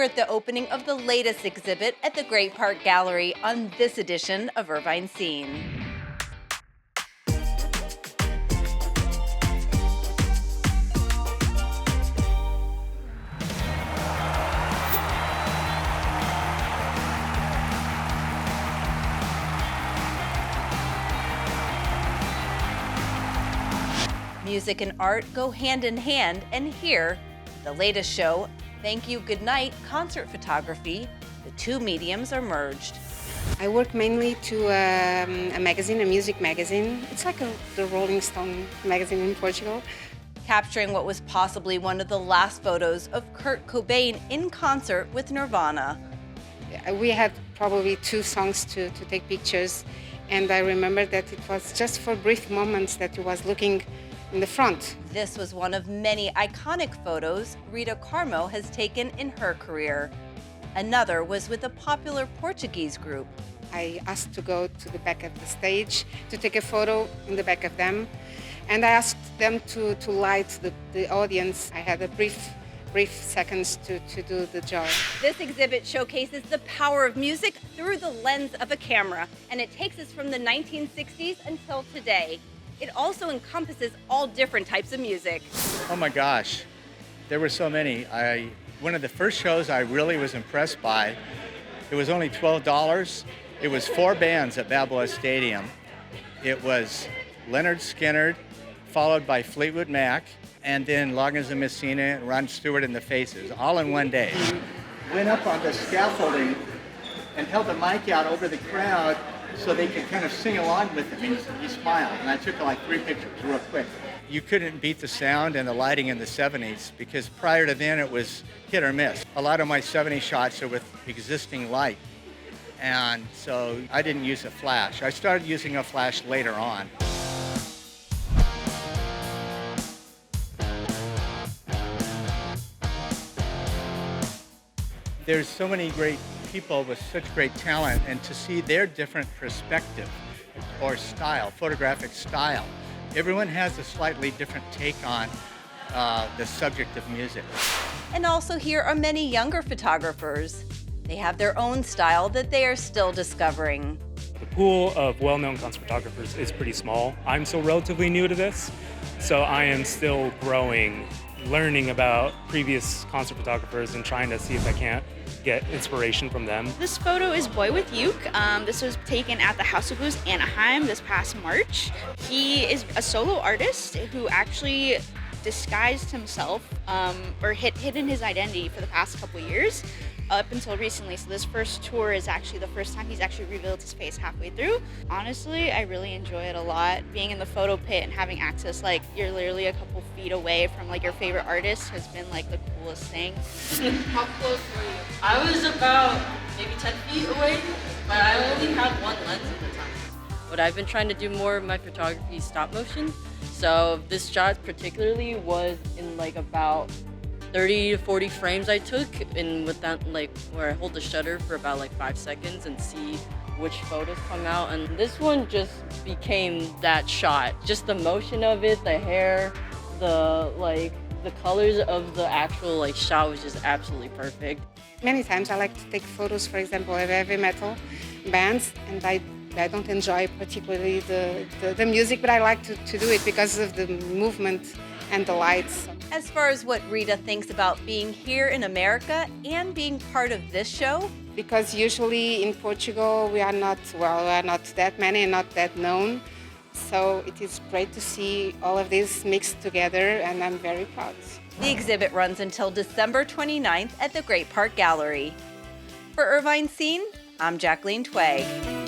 we're at the opening of the latest exhibit at the Great Park Gallery on this edition of Irvine Scene. Music and art go hand in hand, and here, the latest show, Thank You, Good Night, concert photography, the two mediums are merged. I work mainly to a magazine, a music magazine. It's like the Rolling Stone magazine in Portugal. Capturing what was possibly one of the last photos of Kurt Cobain in concert with Nirvana. We had probably 2 songs to take pictures, and I remember that it was just for brief moments that he was looking in the front. This was one of many iconic photos Rita Carmo has taken in her career. Another was with a popular Portuguese group. I asked to go to the back of the stage to take a photo in the back of them, and I asked them to light the audience. I had a brief seconds to do the job. This exhibit showcases the power of music through the lens of a camera, and it takes us from the 1960s until today. It also encompasses all different types of music. Oh my gosh, there were so many. One of the first shows I really was impressed by, it was only $12. It was 4 bands at Balboa Stadium. It was Leonard Skinner, followed by Fleetwood Mac, and then Loggins and Messina and Ron Stewart and the Faces, all in one day. Went up on the scaffolding and held the mic out over the crowd so they could kind of sing along with him. He smiled, and I took like 3 pictures real quick. You couldn't beat the sound and the lighting in the 70s, because prior to then it was hit or miss. A lot of my 70 shots are with existing light, and so I didn't use a flash. I started using a flash later on. There's so many great people with such great talent, and to see their different perspective or style, photographic style. Everyone has a slightly different take on the subject of music. And also here are many younger photographers. They have their own style that they are still discovering. The pool of well-known concert photographers is pretty small. I'm still relatively new to this, so I am still growing, learning about previous concert photographers and trying to see if I can't get inspiration from them. This photo is Boy with Uke. This was taken at the House of Blues Anaheim this past March. He is a solo artist who actually disguised himself or hidden his identity for the past couple years up until recently. So this first tour is actually the first time he's actually revealed his face halfway through. Honestly, I really enjoy it a lot. Being in the photo pit and having access, like you're literally a couple feet away from like your favorite artist, has been like the coolest thing. How close were you? I was about maybe 10 feet away, but I only had one lens at the time. What I've been trying to do more of my photography is stop motion. So this shot particularly was in like about 30 to 40 frames I took, and with that, like where I hold the shutter for about like 5 seconds and see which photos come out. And this one just became that shot. Just the motion of it, the hair, the colors of the actual like shot was just absolutely perfect. Many times I like to take photos, for example, of heavy metal bands, and I don't enjoy particularly the music, but I like to do it because of the movement and the lights. As far as what Rita thinks about being here in America and being part of this show, because usually in Portugal we are not that many and not that known. So it is great to see all of this mixed together, and I'm very proud. the exhibit runs until December 29th at the Great Park Gallery. For Irvine Scene, I'm Jacqueline Tway.